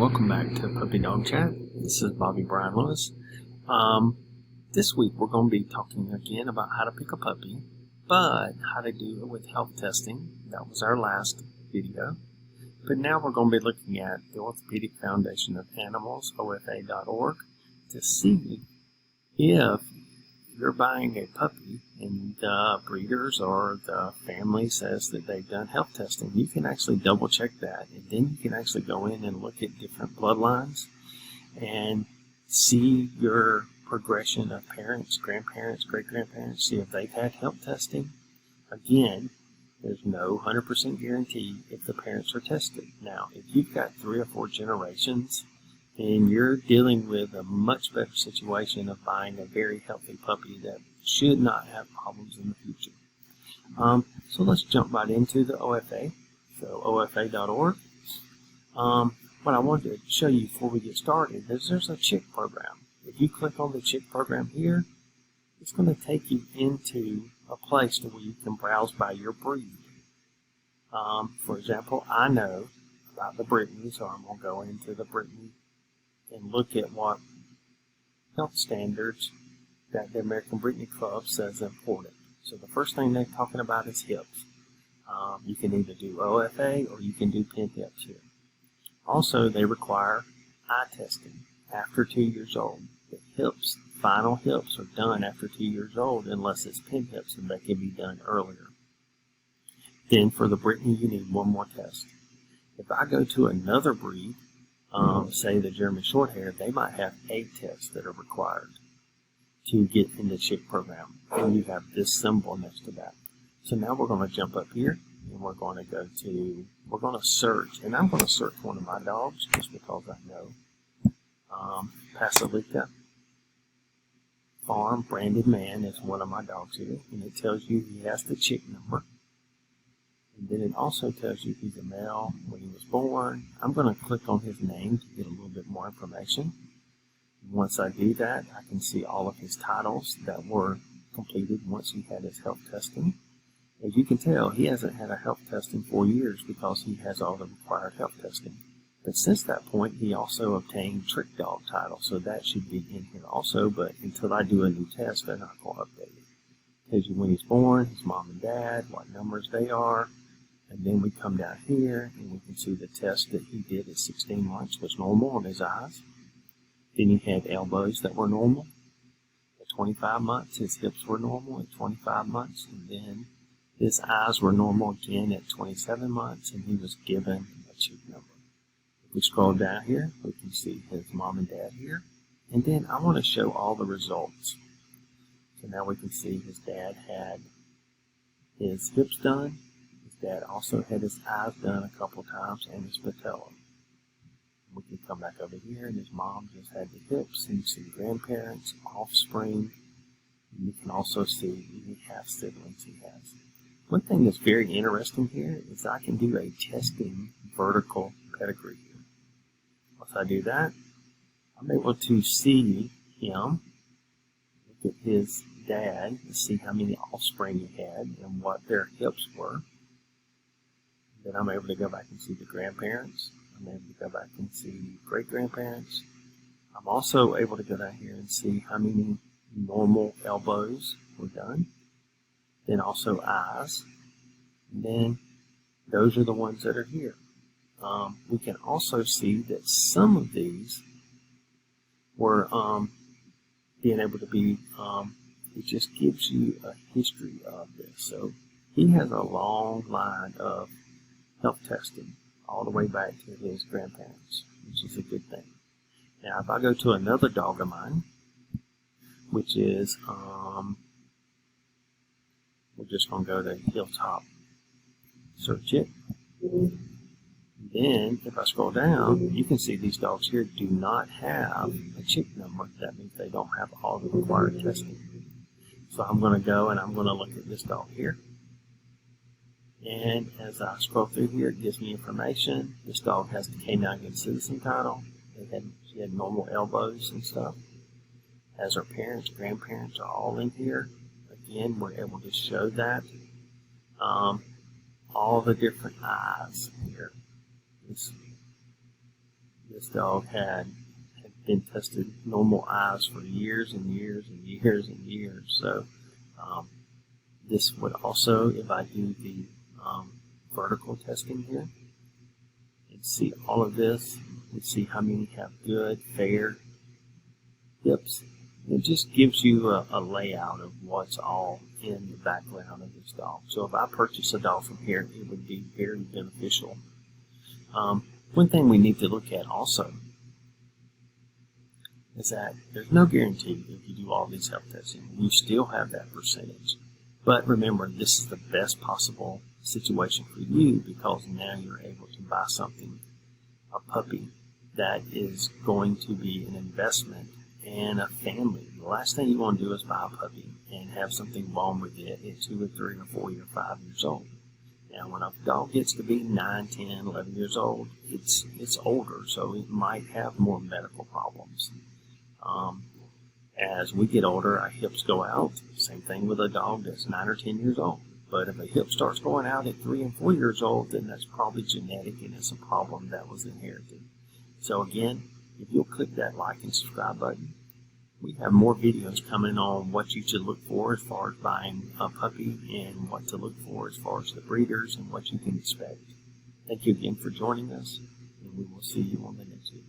welcome back to Puppy Dog Chat. This is Bobby Brian Lewis. This week we're going to be talking again about how to pick a puppy, but how to do it with health testing. That was our last video. But now we're going to be looking at the Orthopedic Foundation of Animals, OFA.org, to see if you're buying a puppy and the breeders or the family says that they've done health testing. You can actually double check that, and then you can actually go in and look at different bloodlines and see your progression of parents, grandparents, great-grandparents, see if they've had health testing. Again, there's no 100% guarantee if the parents are tested. Now, if you've got 3 or 4 generations, then you're dealing with a much better situation of buying a very healthy puppy that should not have problems in the future. So let's jump right into the OFA, so OFA.org. What I wanted to show you before we get started is there's a chick program. If you click on the chick program here, it's going to take you into a place to where you can browse by your breed. For example, I know about the Brittany, so I'm going to go into the Brittany and look at what health standards that the American Brittany Club says are important. So the first thing they're talking about is hips. You can either do OFA or you can do pin hips here. Also, they require eye testing after 2 years old. The hips, final hips, are done after 2 years old unless it's pin hips, and they can be done earlier. Then for the Brittany, you need one more test. If I go to another breed, say the German Shorthair, they might have 8 tests that are required to get in the chick program. And you have this symbol next to that. So now we're going to jump up here and we're going to search. And I'm going to search one of my dogs just because I know. Pasalica Farm Branded Man is one of my dogs here. And it tells you he has the chick number. And then it also tells you he's a male, when he was born. I'm going to click on his name to get a little bit more information. Once I do that, I can see all of his titles that were completed once he had his health testing. As you can tell, he hasn't had a health test in 4 years because he has all the required health testing. But since that point, he also obtained Trick Dog title, so that should be in here also. But until I do a new test, they're not going to update it. It tells you when he's born, his mom and dad, what numbers they are. And then we come down here and we can see the test that he did at 16 months was normal on his eyes. Then he had elbows that were normal. At 25 months, his hips were normal at 25 months. And then his eyes were normal again at 27 months, and he was given a chick number. If we scroll down here, we can see his mom and dad here. And then I want to show all the results. So now we can see his dad had his hips done. Dad also had his eyes done a couple times and his patella. We can come back over here, and his mom just had the hips, and you see grandparents, offspring. And you can also see any half siblings he has. One thing that's very interesting here is I can do a testing vertical pedigree here. Once I do that, I'm able to see him, look at his dad, and see how many offspring he had and what their hips were. Then I'm able to go back and see the grandparents. I'm able to go back and see great-grandparents. I'm also able to go down here and see how many normal elbows were done. Then also eyes. And then those are the ones that are here. We can also see that some of these were being able to be, it just gives you a history of this. So he has a long line of health testing all the way back to his grandparents, which is a good thing. Now, if I go to another dog of mine, which is, we're just going to go to Hilltop, search it. Then, if I scroll down, you can see these dogs here do not have a chick number. That means they don't have all the required testing. So I'm going to go and I'm going to look at this dog here. And as I scroll through here, it gives me information. This dog has the Canine Good Citizen title. She had normal elbows and stuff. As her parents, grandparents are all in here. Again, we're able to show that. All the different eyes here. This dog had been tested normal eyes for years and years and years and years. So this would also, if I do the vertical testing here, and see all of this, and see how many have good, fair hips. It just gives you a layout of what's all in the background of this dog. So if I purchase a dog from here, it would be very beneficial. One thing we need to look at also is that there's no guarantee if you do all these health testing, you still have that percentage. But remember, this is the best possible situation for you, because now you're able to buy something, a puppy, that is going to be an investment and a family. The last thing you want to do is buy a puppy and have something wrong with it at 2 or 3 or 4 or 5 years old. Now, when a dog gets to be 9, 10, 11 years old, it's older, so it might have more medical problems. As we get older, our hips go out. Same thing with a dog that's 9 or 10 years old. But if a hip starts going out at 3 and 4 years old, then that's probably genetic and it's a problem that was inherited. So again, if you'll click that like and subscribe button, we have more videos coming on what you should look for as far as buying a puppy, and what to look for as far as the breeders and what you can expect. Thank you again for joining us, and we will see you on the next video.